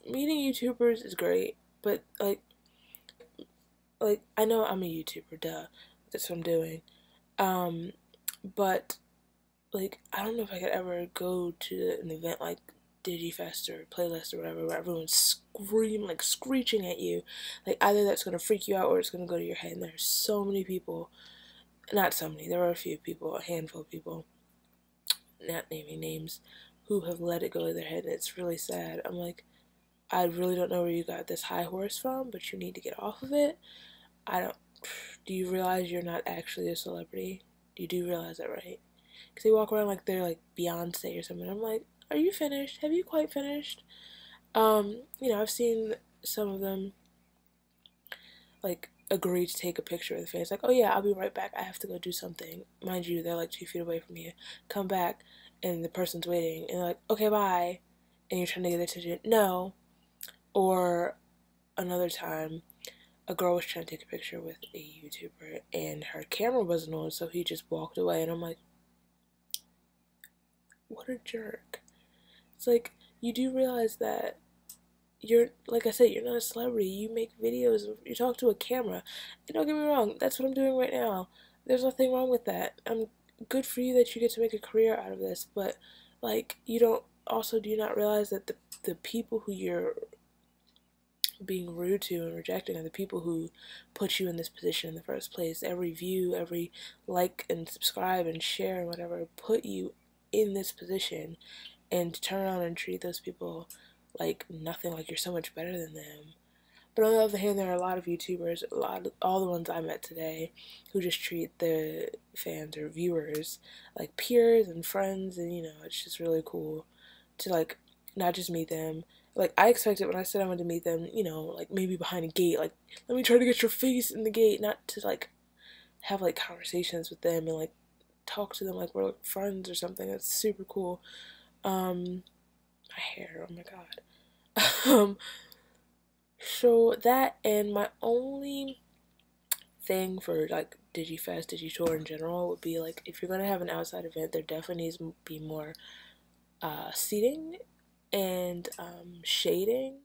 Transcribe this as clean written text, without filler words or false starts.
meeting YouTubers is great, but like I know I'm a YouTuber, duh. That's what I'm doing. Um, but like I don't know if I could ever go to an event like DigiFest or Playlist or whatever where everyone's screeching at you. Like either that's gonna freak you out or it's gonna go to your head. And there's so many people, not so many. There are a few people, a handful of people, not naming names, who have let it go to their head, and it's really sad. I'm like, I really don't know where you got this high horse from, but you need to get off of it. I don't. Do you realize you're not actually a celebrity? You do realize that, right? Because they walk around like they're like Beyonce or something. I'm like, are you finished? Have you quite finished? I've seen some of them like agree to take a picture with the fans. Like, oh yeah, I'll be right back. I have to go do something. Mind you, they're like 2 feet away from you. Come back, and the person's waiting, and they're like, okay, bye. And you're trying to get their attention. No. Or another time, a girl was trying to take a picture with a YouTuber, and her camera wasn't on, so he just walked away. And I'm like, what a jerk. It's like, you do realize that you're, like I said, you're not a celebrity. You make videos, you talk to a camera. And don't get me wrong, that's what I'm doing right now. There's nothing wrong with that. I'm good for you that you get to make a career out of this, but like, you don't, also do you not realize that the people who you're being rude to and rejecting are the people who put you in this position in the first place. Every view, every like and subscribe and share and whatever put you in this position, and to turn around and treat those people like nothing, like you're so much better than them. But on the other hand, there are a lot of YouTubers, all the ones I met today, who just treat the fans or viewers like peers and friends, and it's just really cool to like not just meet them. Like I expected when I said I wanted to meet them, like maybe behind a gate, like let me try to get your face in the gate, not to like have like conversations with them and like talk to them like we're like friends or something. That's super cool. My hair, oh my god. So that, and my only thing for like DigiFest, DigiTour in general would be like if you're gonna have an outside event, there definitely needs to be more seating and shading